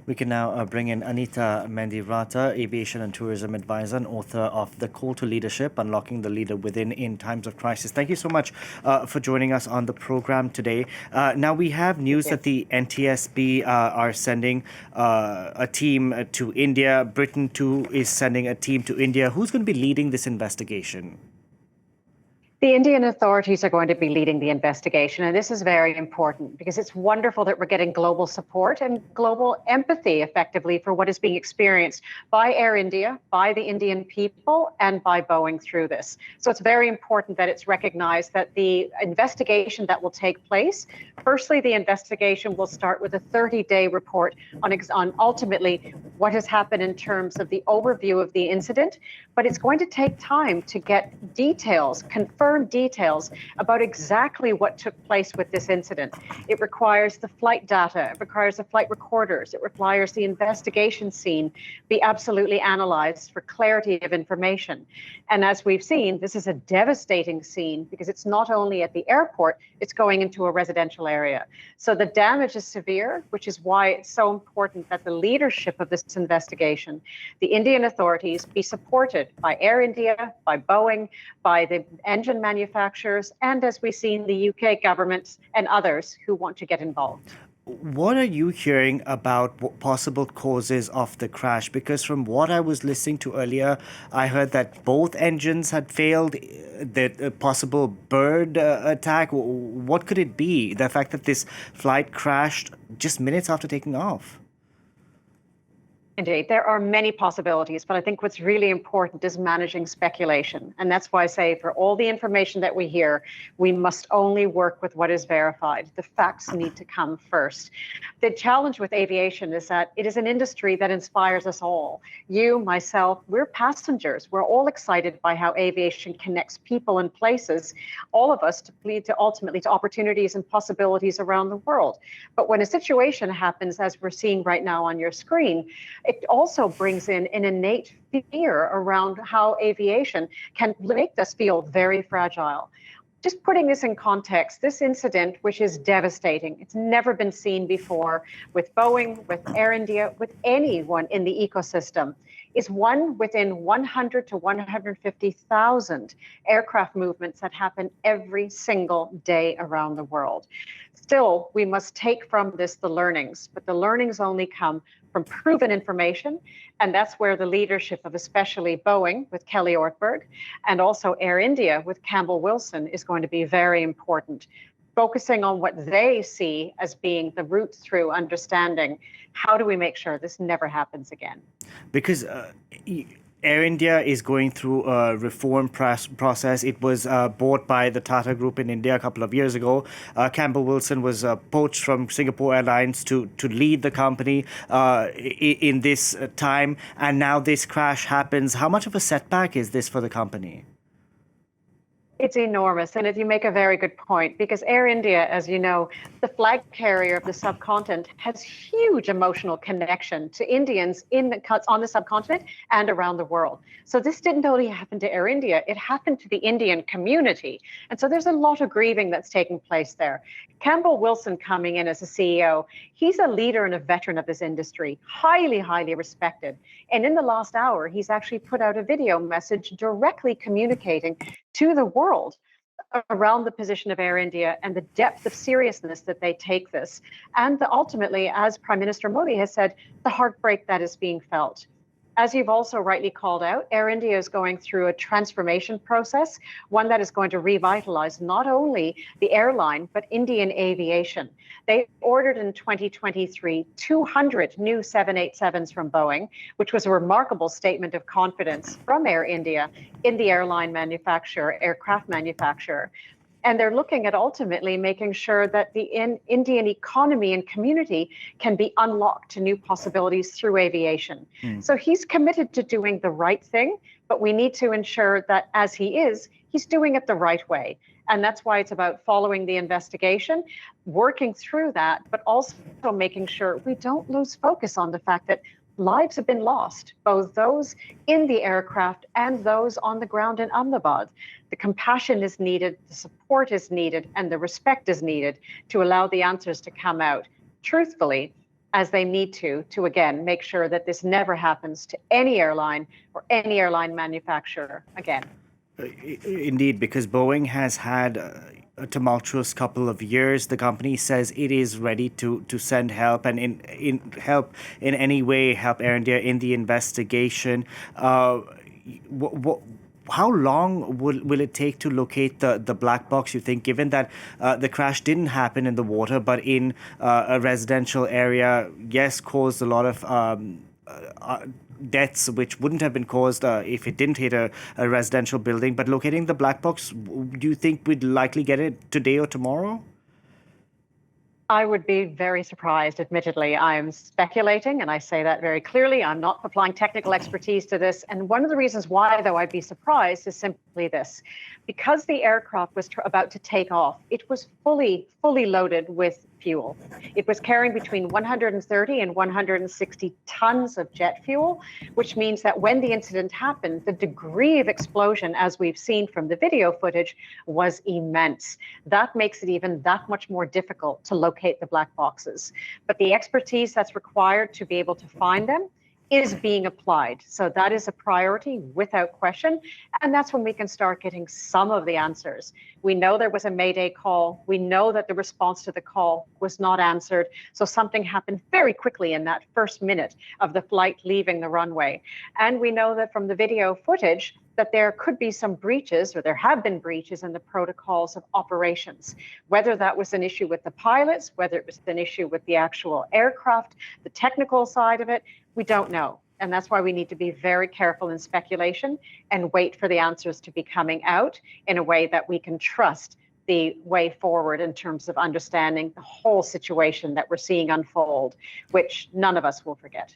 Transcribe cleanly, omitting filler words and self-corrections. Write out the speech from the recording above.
We can now bring in Anita Mendiratta, aviation and tourism advisor and author of The Call to Leadership, Unlocking the Leader Within in Times of Crisis. Thank you so much for joining us on the program today. Now, we have news that the NTSB are sending a team to India. Britain, too, is sending a team to India. Who's going to be leading this investigation? The Indian authorities are going to be leading the investigation, and this is very important because it's wonderful that we're getting global support and global empathy, effectively, for what is being experienced by Air India, by the Indian people, and by Boeing through this. So it's very important that it's recognized that the investigation that will take place, firstly, the investigation will start with a 30-day report on ultimately what has happened in terms of the overview of the incident, but it's going to take time to get details, confirmed details about exactly what took place with this incident. It requires the flight data, it requires the flight recorders, it requires the investigation scene be absolutely analyzed for clarity of information. And as we've seen, this is a devastating scene because it's not only at the airport, it's going into a residential area. So the damage is severe, which is why it's so important that the leadership of this investigation, the Indian authorities, be supported by Air India, by Boeing, by the engine manufacturers, and as we see in the UK government and others who want to get involved. What are you hearing about possible causes of the crash? Because from what I was listening to earlier, I heard that both engines had failed, that a possible bird attack. What could it be? The fact that this flight crashed just minutes after taking off? Indeed, there are many possibilities, but I think what's really important is managing speculation. And that's why I say for all the information that we hear, we must only work with what is verified. The facts need to come first. The challenge with aviation is that it is an industry that inspires us all. You, myself, we're passengers. We're all excited by how aviation connects people and places, all of us, to lead to ultimately to opportunities and possibilities around the world. But when a situation happens, as we're seeing right now on your screen, it also brings in an innate fear around how aviation can make us feel very fragile. Just putting this in context, this incident, which is devastating, it's never been seen before with Boeing, with Air India, with anyone in the ecosystem, is one within 100 to 150,000 aircraft movements that happen every single day around the world. Still, we must take from this the learnings, but the learnings only come from proven information. And that's where the leadership of especially Boeing with Kelly Ortberg and also Air India with Campbell Wilson is going to be very important, focusing on what they see as being the route through understanding how do we make sure this never happens again. Because Air India is going through a reform process. It was bought by the Tata Group in India a couple of years ago. Campbell Wilson was poached from Singapore Airlines to lead the company in this time. And now this crash happens. How much of a setback is this for the company? It's enormous. And if you make a very good point, because Air India, as you know, the flag carrier of the subcontinent, has huge emotional connection to Indians on the subcontinent and around the world. So this didn't only happen to Air India, it happened to the Indian community. And so there's a lot of grieving that's taking place there. Campbell Wilson coming in as a CEO, he's a leader and a veteran of this industry, highly, highly respected. And in the last hour, he's actually put out a video message directly communicating to the world around the position of Air India and the depth of seriousness that they take this. And ultimately, as Prime Minister Modi has said, the heartbreak that is being felt. As you've also rightly called out, Air India is going through a transformation process, one that is going to revitalize not only the airline, but Indian aviation. They ordered in 2023 200 new 787s from Boeing, which was a remarkable statement of confidence from Air India in the airline manufacturer, aircraft manufacturer. And they're looking at ultimately making sure that the Indian economy and community can be unlocked to new possibilities through aviation. So he's committed to doing the right thing, but we need to ensure that as he's doing it the right way. And that's why it's about following the investigation, working through that, but also making sure we don't lose focus on the fact that lives have been lost, both those in the aircraft and those on the ground in Ahmedabad. The compassion is needed, the support is needed, and the respect is needed to allow the answers to come out truthfully as they need to again make sure that this never happens to any airline or any airline manufacturer again. Indeed, because Boeing has had a tumultuous couple of years. The company says it is ready to send help and in help in any way, help Air India in the investigation. How long will it take to locate the black box, you think, given that the crash didn't happen in the water, but in a residential area, yes, caused a lot of deaths which wouldn't have been caused if it didn't hit a residential building. But locating the black box, do you think we'd likely get it today or tomorrow? I would be very surprised, admittedly. I am speculating, and I say that very clearly. I'm not applying technical expertise to this. And one of the reasons why, though, I'd be surprised is simply this. Because the aircraft was about to take off, it was fully loaded with fuel. It was carrying between 130 and 160 tons of jet fuel, which means that when the incident happened, the degree of explosion, as we've seen from the video footage, was immense. That makes it even that much more difficult to locate the black boxes. But the expertise that's required to be able to find them is being applied. So that is a priority without question. And that's when we can start getting some of the answers. We know there was a Mayday call. We know that the response to the call was not answered. So something happened very quickly in that first minute of the flight leaving the runway. And we know that from the video footage that there could be some breaches, or there have been breaches in the protocols of operations, whether that was an issue with the pilots, whether it was an issue with the actual aircraft, the technical side of it, we don't know. And that's why we need to be very careful in speculation and wait for the answers to be coming out in a way that we can trust the way forward in terms of understanding the whole situation that we're seeing unfold, which none of us will forget.